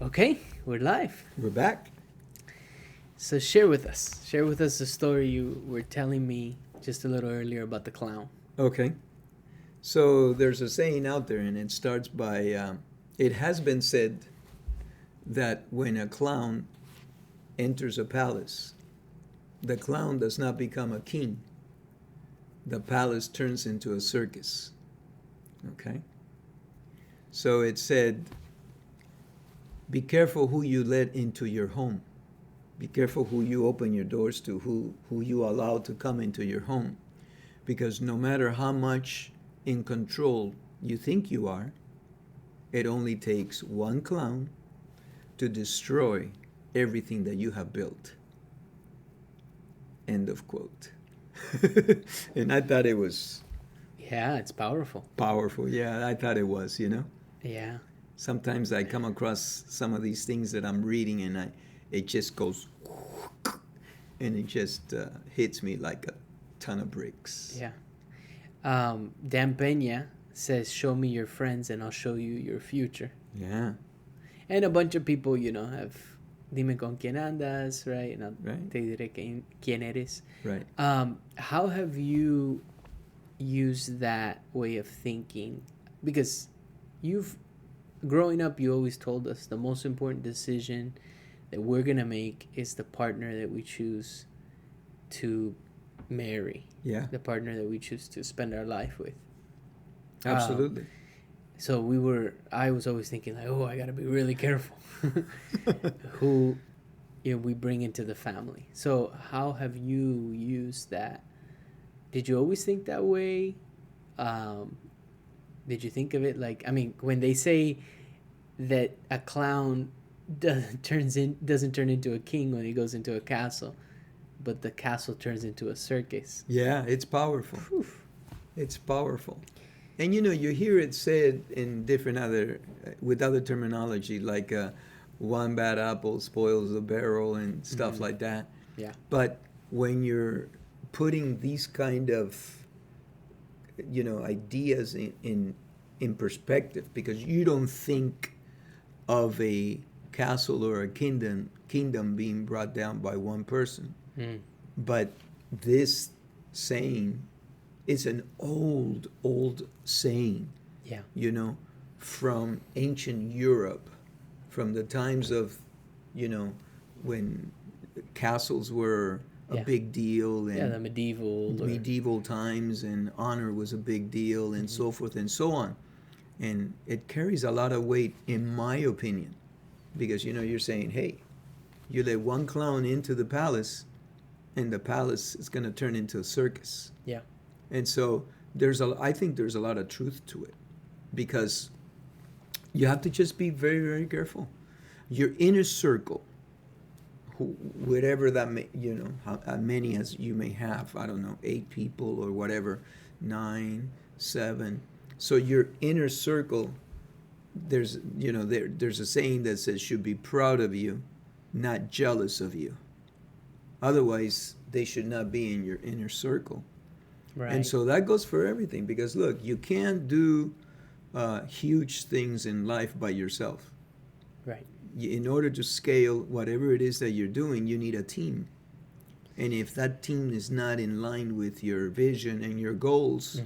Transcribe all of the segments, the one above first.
Okay, we're live. We're back. So share with us. Share with us the story you were telling me just a little earlier about the clown. Okay. So there's a saying out there, and it starts by it has been said that when a clown enters a palace, the clown does not become a king. The palace turns into a circus. Okay? So it said, be careful who you let into your home. Be careful who you open your doors to, who you allow to come into your home. Because no matter how much in control you think you are, it only takes one clown to destroy everything that you have built. End of quote. And I thought it was Yeah, it's powerful. powerful. Yeah, I thought it was, Yeah. Sometimes I come across some of these things that I'm reading and it just goes and it just hits me like a ton of bricks. Yeah. Dan Peña says, "Show me your friends and I'll show you your future." Yeah. And a bunch of people, have "Dime con quién andas," right? And Right. te diré quién eres. Right. How have you used that way of thinking? Because growing up, you always told us the most important decision that we're going to make is the partner that we choose to marry. Yeah. The partner that we choose to spend our life with. Absolutely. So I was always thinking like, I got to be really careful who we bring into the family. So how have you used that? Did you always think that way? Did you think of it like, when they say that a clown doesn't turn into a king when he goes into a castle, but the castle turns into a circus. Yeah, it's powerful. Whew. It's powerful. And you hear it said in different with other terminology, like one bad apple spoils the barrel and stuff like that. Yeah. But when you're putting these kind of, ideas in perspective, because you don't think of a castle or a kingdom being brought down by one person. But this saying is an old saying, Yeah. From ancient Europe, from the times of, when castles were a big deal, and the medieval times, and honor was a big deal, and so forth and so on. And it carries a lot of weight, in my opinion, because, you're saying, hey, you let one clown into the palace, and the palace is going to turn into a circus. Yeah. And so I think there's a lot of truth to it, because you have to just be very, very careful. Your inner circle, whatever that may, how many as you may have, I don't know, 8 people or whatever, 9, 7. So your inner circle, there's a saying that says, should be proud of you, not jealous of you. Otherwise, they should not be in your inner circle. Right. And so that goes for everything, because look, you can't do huge things in life by yourself. Right. In order to scale whatever it is that you're doing, you need a team. And if that team is not in line with your vision and your goals,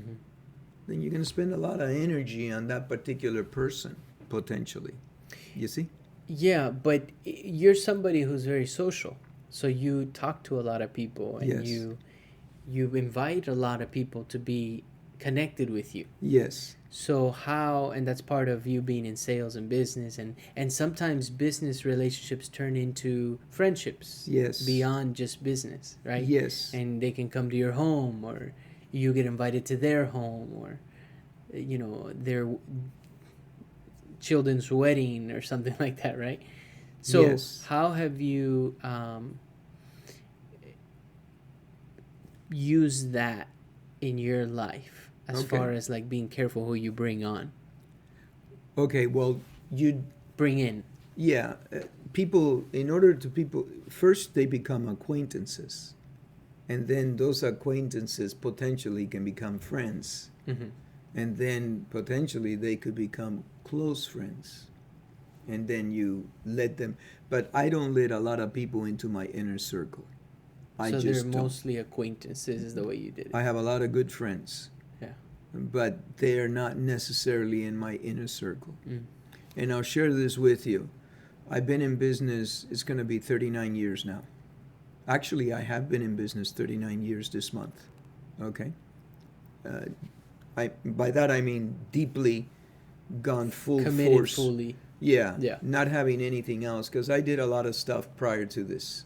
then you're going to spend a lot of energy on that particular person, potentially. You see? Yeah, but you're somebody who's very social. So you talk to a lot of people, and Yes. you invite a lot of people to be connected with you. Yes. So and that's part of you being in sales and business, and sometimes business relationships turn into friendships. Yes. Beyond just business, right? Yes. And they can come to your home, or you get invited to their home, or their children's wedding or something like that, right? So Yes. how have you used that in your life, as Okay. far as like being careful who you bring on, Okay, well, bring in? yeah, people, first they become acquaintances. And then those acquaintances potentially can become friends. Mm-hmm. And then potentially they could become close friends. and then you let them. But I don't let a lot of people into my inner circle. I So just they're don't. mostly acquaintances, is the way you did it. I have a lot of good friends, Yeah. but they are not necessarily in my inner circle. Mm. And I'll share this with you. I've been in business, it's going to be 39 years now. Actually, I have been in business 39 years this month. Okay? Uh, by that I mean deeply gone full Committed force. fully. Yeah, Yeah. not having anything else, because I did a lot of stuff prior to this.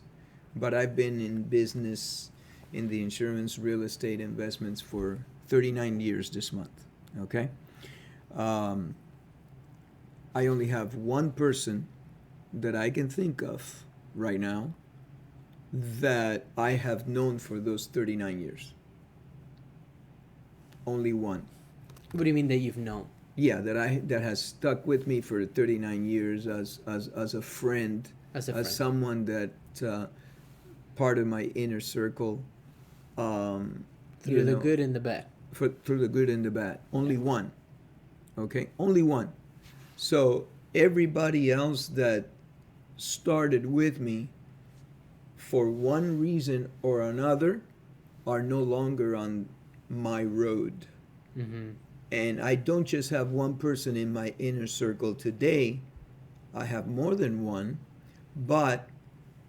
But I've been in business in the insurance, real estate investments for 39 years this month. Okay? Um, I only have one person that I can think of right now that I have known for those 39 years. Only one. What do you mean that you've known? Yeah, that has stuck with me for 39 years as a friend, As a friend. someone that part of my inner circle. Through the good and the bad. Through the good and the bad. Only one. Okay? Only one. So everybody else that started with me for one reason or another are no longer on my road. Mm-hmm. And I don't just have one person in my inner circle today. I have more than one, but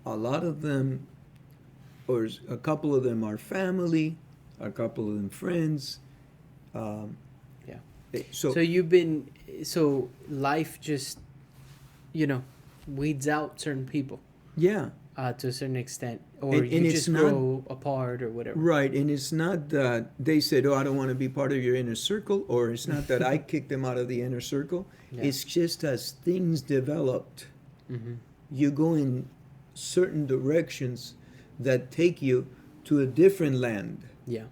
a lot of them, or a couple of them, are family, a couple of them friends. Yeah. So So life just, weeds out certain people yeah, to a certain extent, or And you it's just not- grow apart or whatever. right. And it's not that they said, "Oh, I don't want to be part of your inner circle," or it's not that I kicked them out of the inner circle. Yeah. It's just as things developed, Mm-hmm. you go in certain directions that take you to a different land, Yeah.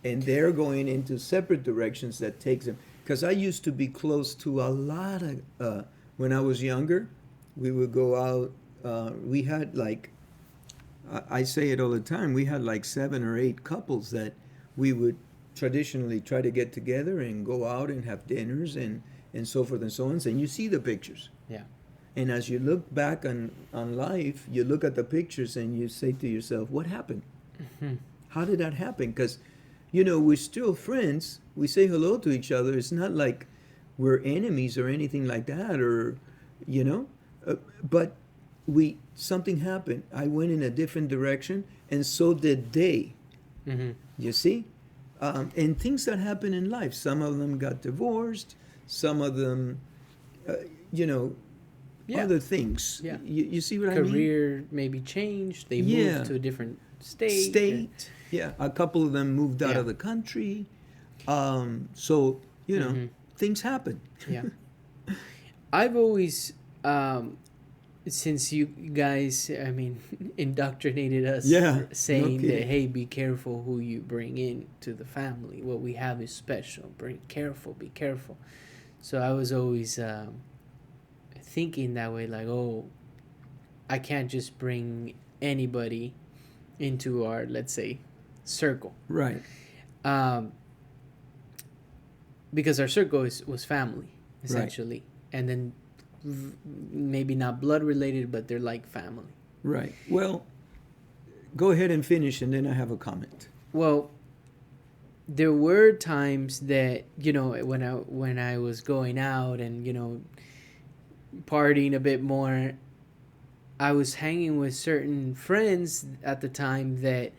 and they're going into separate directions that takes them. Because I used to be close to a lot of when I was younger, we would go out. We had like, I say it all the time. We had like 7 or 8 couples that we would traditionally try to get together and go out and have dinners and so forth and so on. And you see the pictures. Yeah. And as you look back on life, you look at the pictures and you say to yourself, what happened? Mm-hmm. How did that happen? Because, we're still friends. We say hello to each other. It's not like we're enemies or anything like that, or, but something happened. I went in a different direction, and so did they. Mm-hmm. You see? And things that happen in life. Some of them got divorced. Some of them, Yeah. other things. Yeah. You see what I mean? Career maybe changed. They Yeah. moved to a different state. Yeah, a couple of them moved out Yeah. of the country. So Mhm. things happen. Yeah. I've always, since you guys, indoctrinated us, Yeah, saying no that, kidding. hey, be careful who you bring in to the family. What we have is special. Be careful. So I was always thinking that way, like, oh, I can't just bring anybody into our, let's say, circle. Right. Because our circle was family, essentially. And then maybe not blood related, but they're like family. Right. Well, go ahead and finish, and then I have a comment. Well, there were times that, when I was going out and, partying a bit more, I was hanging with certain friends at the time that,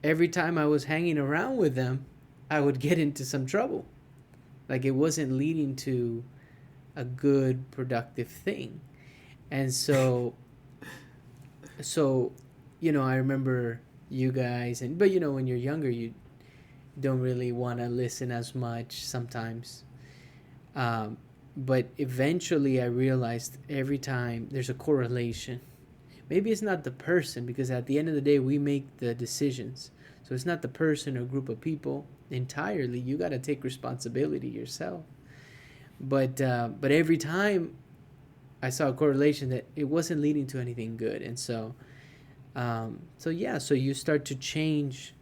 every time I was hanging around with them, I would get into some trouble. Like, it wasn't leading to a good, productive thing. And so, I remember you guys, but when you're younger, you don't really want to listen as much sometimes. But eventually I realized every time there's a correlation. Maybe it's not the person, because at the end of the day, we make the decisions. So it's not the person or group of people entirely. You got to take responsibility yourself. But every time I saw a correlation that it wasn't leading to anything good. And so you start to change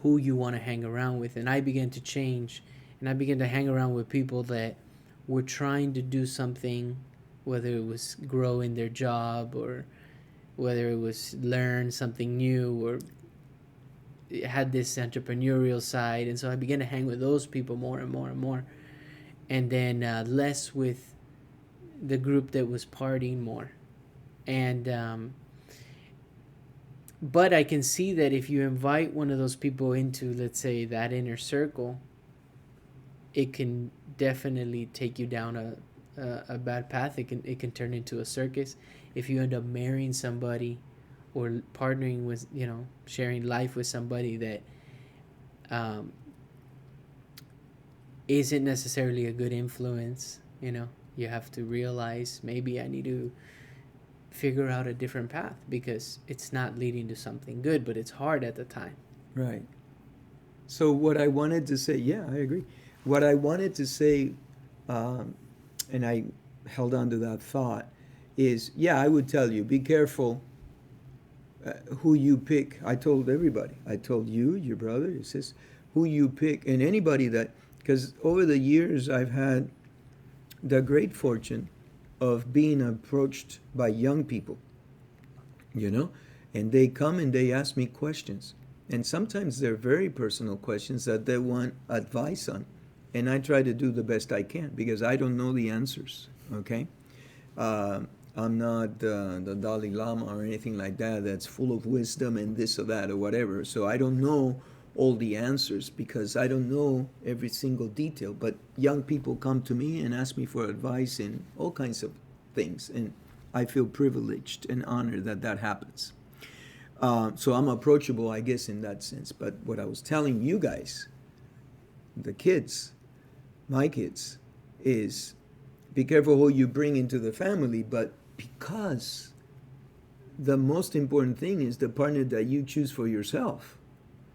who you want to hang around with. And I began to change, and I began to hang around with people that were trying to do something, whether it was grow in their job or whether it was learn something new or had this entrepreneurial side. And so I began to hang with those people more and more and more, and then less with the group that was partying more. And but I can see that if you invite one of those people into, let's say, that inner circle, it can definitely take you down a bad path. It can turn into a circus. If you end up marrying somebody or partnering with, sharing life with somebody that isn't necessarily a good influence, you have to realize maybe I need to figure out a different path because it's not leading to something good, but it's hard at the time. Right. So what I wanted to say, yeah, I agree. What I wanted to say, and I held on to that thought, is, yeah, I would tell you, be careful who you pick. I told everybody. I told you, your brother, your sister, who you pick, and anybody that, because over the years I've had the great fortune of being approached by young people, and they come and they ask me questions. And sometimes they're very personal questions that they want advice on. And I try to do the best I can because I don't know the answers, okay? I'm not the Dalai Lama or anything like that that's full of wisdom and this or that or whatever. So I don't know all the answers because I don't know every single detail. But young people come to me and ask me for advice in all kinds of things. And I feel privileged and honored that that happens. So I'm approachable, I guess, in that sense. But what I was telling you guys, the kids, my kids, is be careful who you bring into the family, but because the most important thing is the partner that you choose for yourself.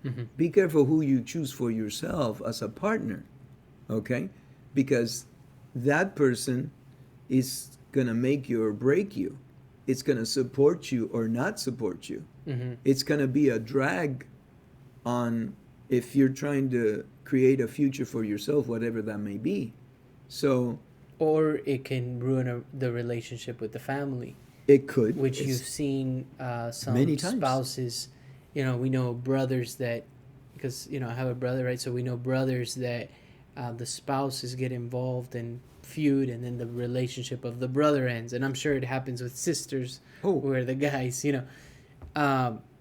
Mm-hmm. Be careful who you choose for yourself as a partner, okay? Because that person is going to make you or break you. It's going to support you or not support you. Mm-hmm. It's going to be a drag on if you're trying to create a future for yourself, whatever that may be. So, or it can ruin the relationship with the family. It could. Which you've seen some spouses, we know brothers that, because, I have a brother, right? So we know brothers that the spouses get involved and feud, and then the relationship of the brother ends. And I'm sure it happens with sisters where the guys,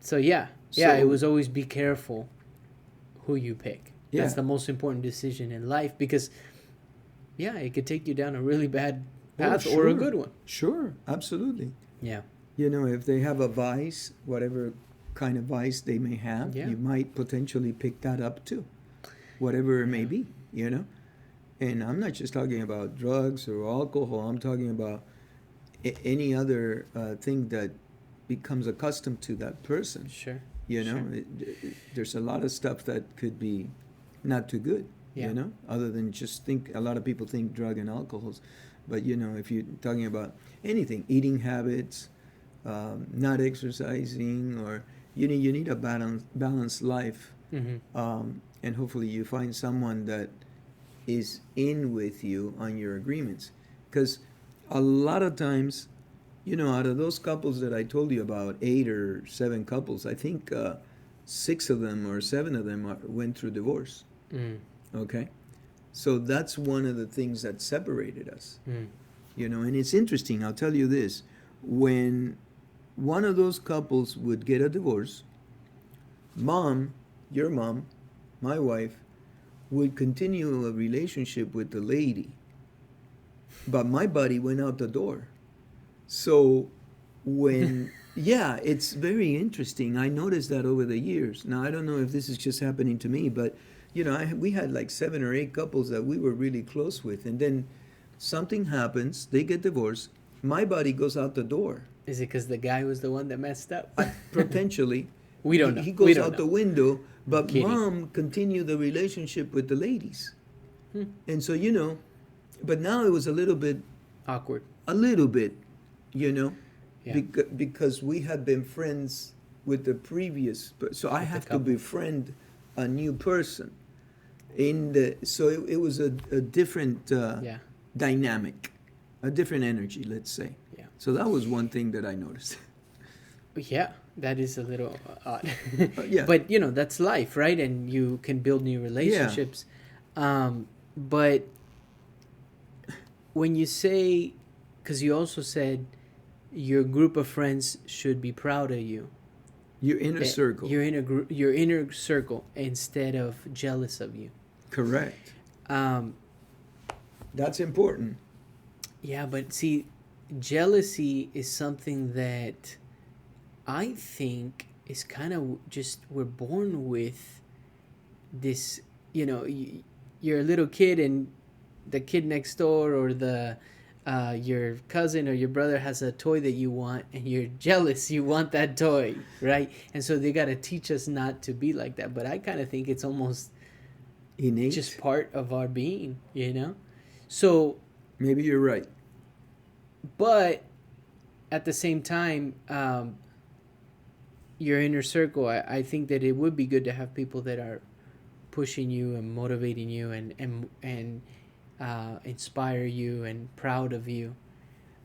So it was always be careful who you pick. Yeah. That's the most important decision in life because, it could take you down a really bad path or a good one. Sure, absolutely. Yeah. If they have a vice, whatever kind of vice they may have, you might potentially pick that up too, whatever it may be, And I'm not just talking about drugs or alcohol. I'm talking about any other thing that becomes accustomed to that person. Sure. There's a lot of stuff that could be not too good, other than just a lot of people think drug and alcohols. But, if you're talking about anything, eating habits, not exercising, or you need a balanced life. Mm-hmm. And hopefully you find someone that is in with you on your agreements. Because a lot of times, out of those couples that I told you about, 8 or 7 couples, I think 6 of them or 7 of them went through divorce. Mm. Okay? So that's one of the things that separated us. Mm. And it's interesting, I'll tell you this. When one of those couples would get a divorce, your mom, my wife, would continue a relationship with the lady. But my buddy went out the door. So when, it's very interesting. I noticed that over the years. Now, I don't know if this is just happening to me, but, we had like 7 or 8 couples that we were really close with. And then something happens, they get divorced, my buddy goes out the door. Is it because the guy was the one that messed up? Potentially. We don't know. He goes out the window, but mom continued the relationship with the ladies. And so, but now it was a little bit... awkward. A little bit, because we had been friends with the previous... So I have to befriend a new person. So it was a different dynamic, a different energy, let's say. Yeah. So that was one thing that I noticed. Yeah, that is a little odd. Yeah. But, you know, that's life, right? And you can build new relationships. But when you say, because you also said your group of friends should be proud of you. Your inner circle. Your inner circle, instead of jealous of you. Correct. Um, That's important. yeah, but see, jealousy is something that I think is kind of just, we're born with this. You know, you're a little kid, and the kid next door, or the your cousin or your brother has a toy that you want, and you're jealous. You want that toy, right? And so they got to teach us not to be like that. But I kind of think it's almost Innate. just part of our being, you know. So, maybe you're right. but at the same time, your inner circle, I think that it would be good to have people that are pushing you and motivating you, and inspire you and proud of you.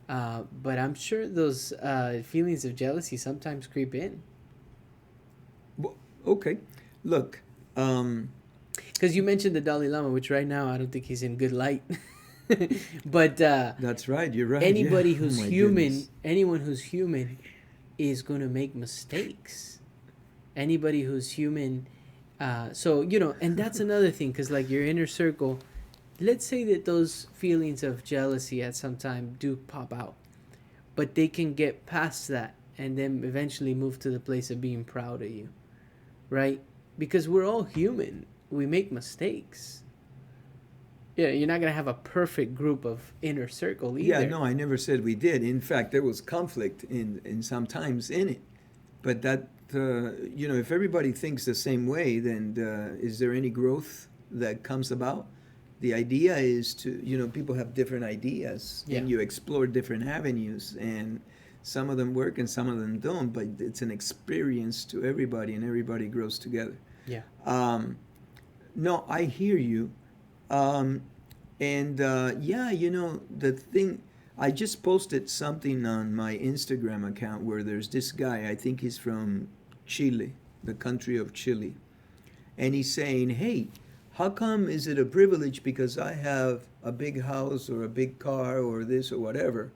But I'm sure those feelings of jealousy sometimes creep in. Well, okay. Look, Because you mentioned the Dalai Lama, which right now I don't think he's in good light. But that's right. You're right. anybody Yeah. who's Oh, my human, goodness. anyone who's human is going to make mistakes. Anybody who's human. So, you know, and that's another thing, because like your inner circle, let's say that those feelings of jealousy at some time do pop out, but they can get past that and then eventually move to the place of being proud of you, right? Because we're all human. We make mistakes. Yeah, you're not going to have a perfect group of inner circle either. Yeah, no, I never said we did. In fact, there was conflict in sometimes in it. But that, if everybody thinks the same way, then is there any growth that comes about? The idea is to, people have different ideas, and you explore different avenues, and some of them work and some of them don't, but it's an experience to everybody, and everybody grows together. Yeah. No, I hear you. The thing, I just posted something on my Instagram account where there's this guy, I think he's from Chile, the country of Chile. And he's saying, hey, how come is it a privilege because I have a big house or a big car or this or whatever?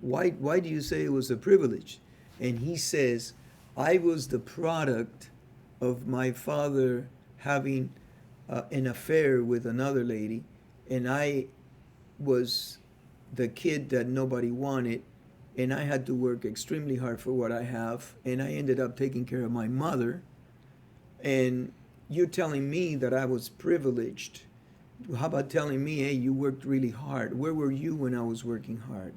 Why do you say it was a privilege? And he says, I was the product of my father having an affair with another lady, and I was the kid that nobody wanted, and I had to work extremely hard for what I have, and I ended up taking care of my mother. And you're telling me that I was privileged. How about telling me, hey, you worked really hard? Where were you when I was working hard?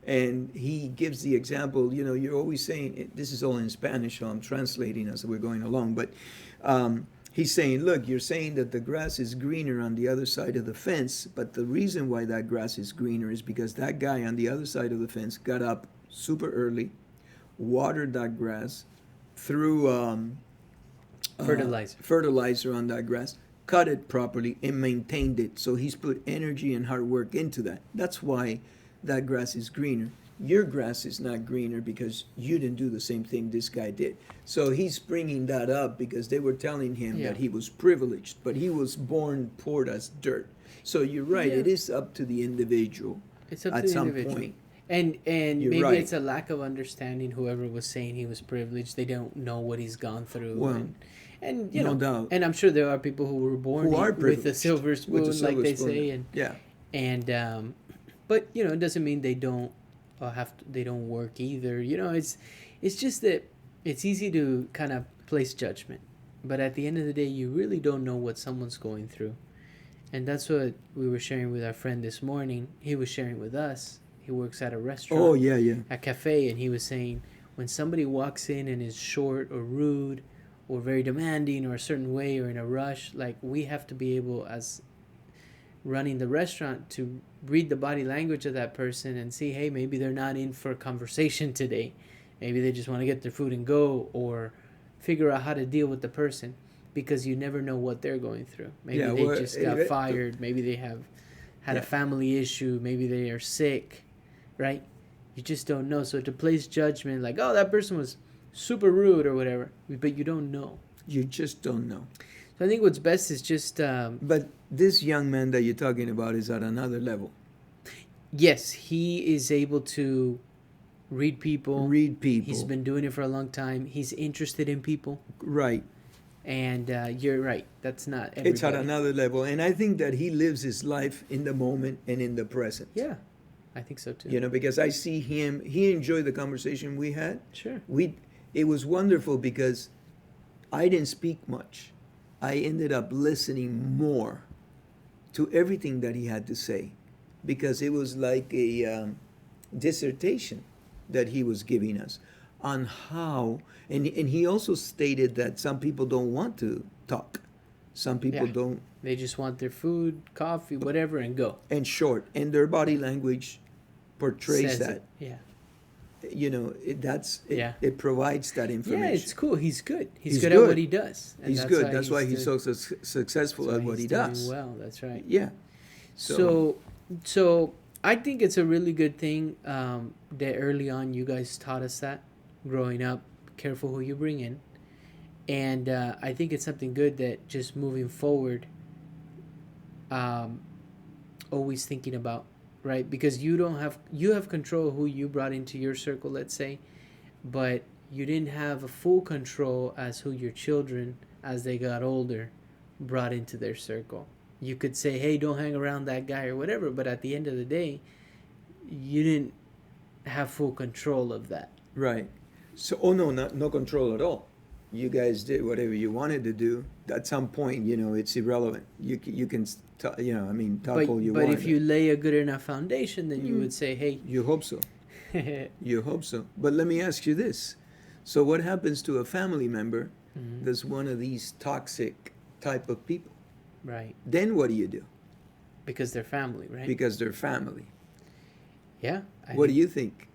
And he gives the example, you're always saying, this is all in Spanish, so I'm translating as we're going along, but he's saying, look, you're saying that the grass is greener on the other side of the fence, but the reason why that grass is greener is because that guy on the other side of the fence got up super early, watered that grass, threw fertilizer on that grass, cut it properly, and maintained it. So he's put energy and hard work into that. That's why that grass is greener. Your grass is not greener because you didn't do the same thing this guy did. So he's bringing that up because they were telling him that he was privileged, but he was born poor as dirt. So you're right. It is up to the individual. It's up at to the some individual. point. And You're maybe right. it's a lack of understanding. Whoever was saying he was privileged, they don't know what he's gone through. Well, and no doubt. And I'm sure there are people who were born with a privileged, silver spoon, with a silver like they spoon. say. But it doesn't mean they don't they don't work either. It's just that it's easy to kind of place judgment, but at the end of the day, you really don't know what someone's going through, and that's what we were sharing with our friend this morning. He was sharing with us. He works at a restaurant. Oh, yeah. A cafe, and he was saying when somebody walks in and is short or rude or very demanding or a certain way or in a rush, like we have to be able, as running the restaurant, to read the body language of that person and see, hey, maybe they're not in for a conversation today. Maybe they just want to get their food and go, or figure out how to deal with the person, because you never know what they're going through. Maybe they just got fired. Maybe they have had a Yeah. family issue, maybe they are sick, right? You just don't know. So to place judgment like, oh, that person was super rude or whatever, but you don't know. You just don't know. So I think what's best is just, But this young man that you're talking about is at another level. yes, he is able to read people. Read people. He's been doing it for a long time. He's interested in people. Right. And you're right. That's not everybody. It's at another level. And I think that he lives his life in the moment and in the present. Yeah, I think so too. You know, because I see him, he enjoyed the conversation we had. Sure. It was wonderful because I didn't speak much. I ended up listening more to everything that he had to say because it was like a dissertation that he was giving us on how, and he also stated that some people don't want to talk. Some people Yeah. don't. They just want their food, coffee, whatever, and go. And short, and their body language portrays Says that. it. Yeah. You know, Yeah. it provides that information. Yeah, it's cool. He's good. He's He's good at good. what he does. And He's good. That's why he's so successful at what he does. Well, that's right. Yeah. So I think it's a really good thing that early on you guys taught us that growing up. Careful who you bring in, and I think it's something good that just moving forward. Always thinking about, right? Because you have control who you brought into your circle, let's say, but you didn't have a full control as who your children, as they got older, brought into their circle. You could say, hey, don't hang around that guy or whatever, but at the end of the day, you didn't have full control of that. Right. So, no control at all. You guys did whatever you wanted to do. At some point, you know, it's irrelevant. You can, talk all you want. But if you lay a good enough foundation, then you would say, hey. You hope so. You hope so. But let me ask you this. So what happens to a family member that's one of these toxic type of people? Right. Then what do you do? Because they're family, right? Because they're family. Yeah. What do you think?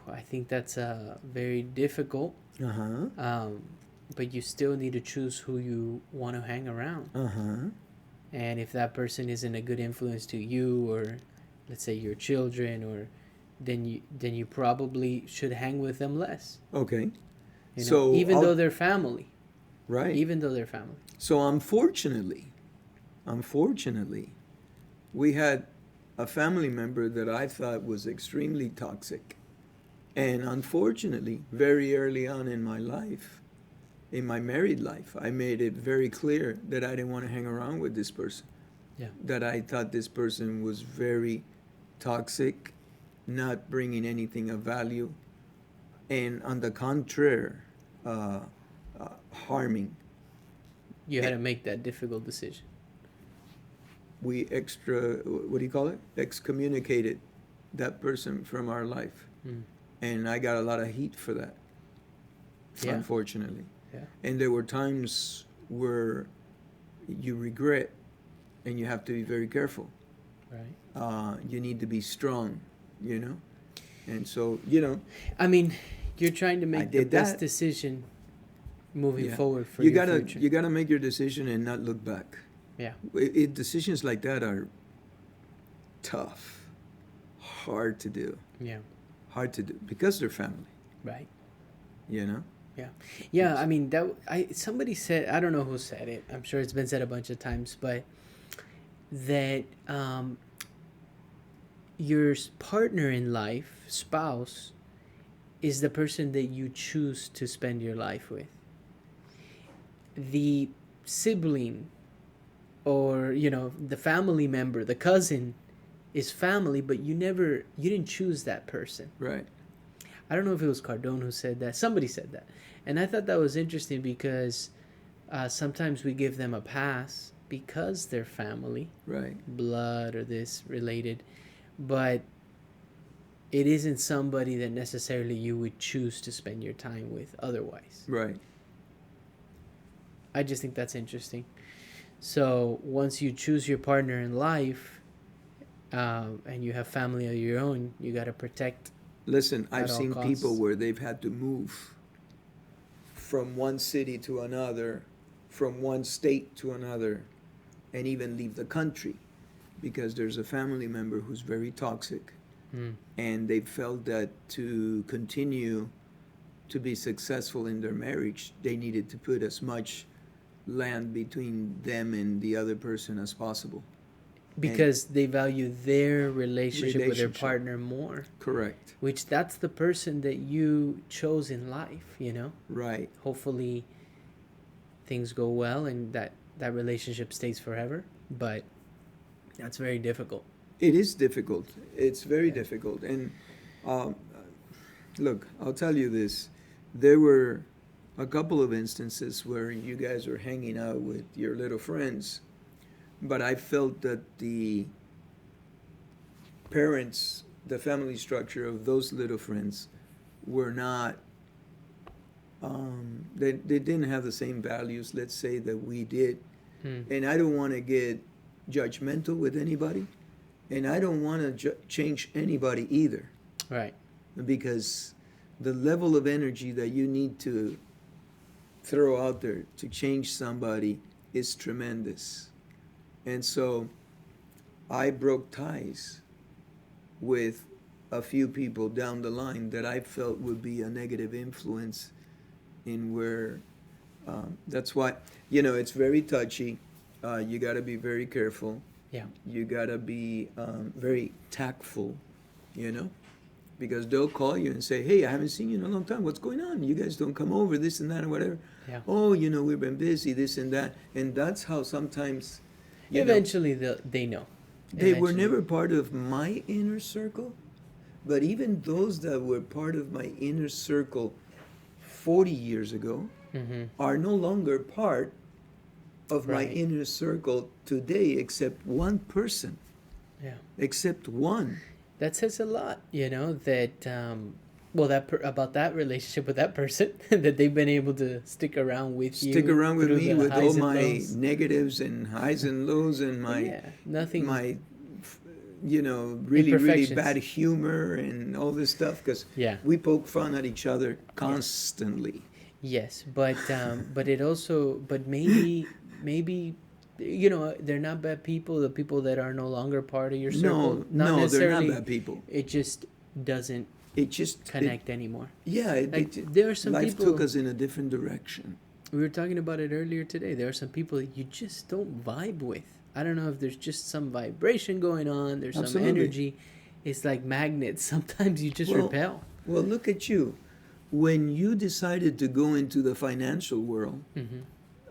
I think that's very difficult. But you still need to choose who you want to hang around. And if that person isn't a good influence to you, or let's say your children, or then you probably should hang with them less. Okay. You know, So even though they're family. Right. Even though they're family. So unfortunately, we had a family member that I thought was extremely toxic. And unfortunately, very early on in my life, in my married life, I made it very clear that I didn't want to hang around with this person. Yeah. That I thought this person was very toxic, not bringing anything of value, and on the contrary, harming. You had to make that difficult decision. We excommunicated that person from our life. And I got a lot of heat for that, unfortunately. Yeah. And there were times where you regret, and you have to be very careful. Right. You need to be strong, you know? And so, I mean, you're trying to make the did best that. decision moving forward for you your gotta future. you gotta make your decision and not look back. Yeah. Decisions like that are tough, hard to do. Yeah. Hard to do because they're family. Right. You know. Yeah. I mean, somebody said, I don't know who said it. I'm sure it's been said a bunch of times, but that your partner in life, spouse, is the person that you choose to spend your life with. The sibling, or the family member, the cousin, is family, but you didn't choose that person. Right. I don't know if it was Cardone who said that. Somebody said that. And I thought that was interesting because sometimes we give them a pass because they're family. Right. Blood or this related. But it isn't somebody that necessarily you would choose to spend your time with otherwise. Right. I just think that's interesting. So once you choose your partner in life, and you have family of your own, you got to protect. Listen, I've at all seen costs. people where they've had to move from one city to another, from one state to another, and even leave the country because there's a family member who's very toxic, Mm. and they felt that to continue to be successful in their marriage, they needed to put as much land between them and the other person as possible. Because they value their relationship with their Relationship. partner more, Correct. which that's the person that you chose in life, you know? Right. Hopefully things go well and that relationship stays forever, but that's very difficult. It is difficult. It's very difficult. And um, look, I'll tell you this. There were a couple of instances where you guys were hanging out with your little friends, but I felt that the parents, the family structure of those little friends were not, they didn't have the same values, let's say, that we did. Hmm. And I don't want to get judgmental with anybody, and I don't want to change anybody either, Right. because the level of energy that you need to throw out there to change somebody is tremendous. And so I broke ties with a few people down the line that I felt would be a negative influence in where, that's why, it's very touchy. You got to be very careful. Yeah. You got to be very tactful, because they'll call you and say, hey, I haven't seen you in a long time. What's going on? You guys don't come over, this and that, and whatever. Yeah. Oh, we've been busy, this and that. And that's how sometimes, Eventually they know. they were Eventually. never part of my inner circle. But even those that were part of my inner circle 40 years ago Mhm. are no longer part of my Right. inner circle today, except one person, Yeah. except one. That says a lot, that about that relationship with that person that they've been able to stick around with you. Stick around with through me the with all highs and my lows. negatives and highs and lows and Nothing. my really Imperfections. bad humor and all this stuff, because Yeah. we poke fun at each other constantly. Yes, but it also, but maybe they're not bad people. The people that are no longer part of your circle, No, they're not necessarily. bad people. It just doesn't It just connect anymore. It, There are some life people. took us in a different direction. We were talking about it earlier today. There are some people that you just don't vibe with. I don't know if there's just some vibration going on. There's some Absolutely. energy. It's like magnets. Sometimes you just Well, repel. Well, look at you. When you decided to go into the financial world, Mm-hmm.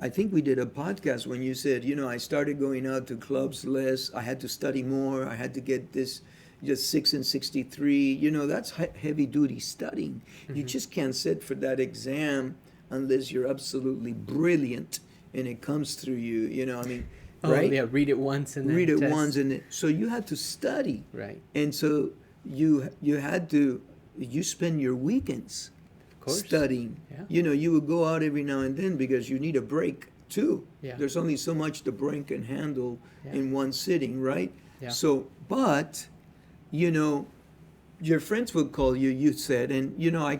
I think we did a podcast when you said, I started going out to clubs less. I had to study more. I had to get this just 6 and 63. That's heavy duty studying. You just can't sit for that exam unless you're absolutely brilliant and it comes through you. Oh, right? yeah, read it once and then Read it test. once, and so you had to study. Right. And so you had to, you spend your weekends Of course. studying. Yeah. You would go out every now and then because you need a break too. Yeah. There's only so much the brain can handle Yeah. in one sitting, right? Yeah. So, but, your friends would call you, you said, and I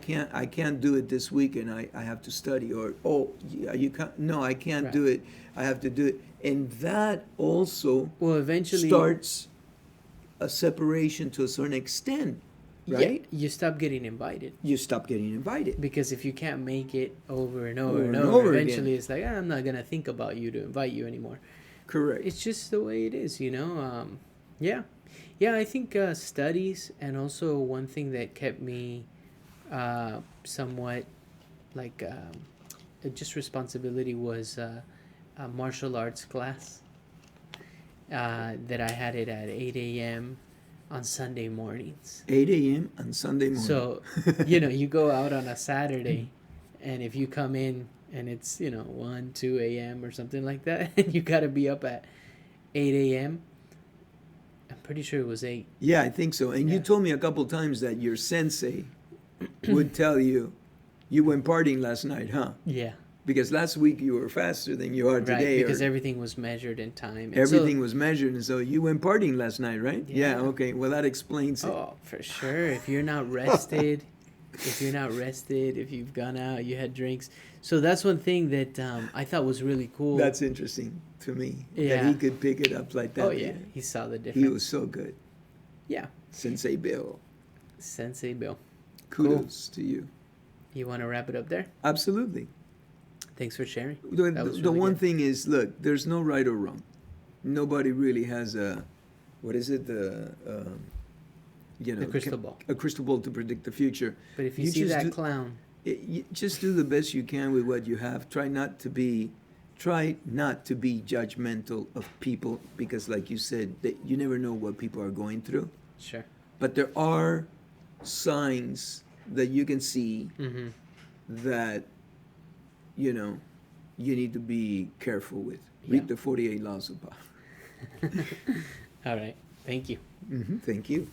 can't do it this weekend. I have to study. Or, oh, yeah, you can't, no, I can't Right. do it. I have to do it. And that also Well, eventually starts a separation to a certain extent, right? Yeah, you stop getting invited. You stop getting invited. Because if you can't make it over and over Over and and over, over eventually again. it's like, I'm not going to think about you to invite you anymore. Correct. It's just the way it is, Yeah. Yeah, I think studies, and also one thing that kept me somewhat like just responsibility was a martial arts class that I had it at 8 a.m. on Sunday mornings. 8 a.m. on Sunday morning. So, you go out on a Saturday, and if you come in and it's, 1, 2 a.m. or something like that, and you got to be up at 8 a.m., I'm pretty sure it was 8. Yeah, I think so. And you Yeah. told me a couple times that your sensei would tell you, you went partying last night, huh? Yeah, Because last week you were faster than you are right, today. because or everything was measured in time. And everything was measured, and so you went partying last night, right? Yeah. Okay. Well, that explains it. Oh, for sure. If you're not rested, if you're not rested, if you've gone out, you had drinks. So that's one thing that I thought was really cool. That's interesting to me. Yeah. That he could pick it up like that. Oh yeah, he saw the difference. He was so good. Yeah. Sensei Bill. Sensei Bill. Kudos to you. You want to wrap it up there? Absolutely. Thanks for sharing. The one thing is, look, there's no right or wrong. Nobody really has a, what is it, the crystal ball. A crystal ball to predict the future. But if you see that clown, you just do the best you can with what you have. Try not to be judgmental of people, because, like you said, that you never know what people are going through. Sure. But there are signs that you can see that you need to be careful with. Read the 48 Laws of Power. All right. Thank you. Thank you.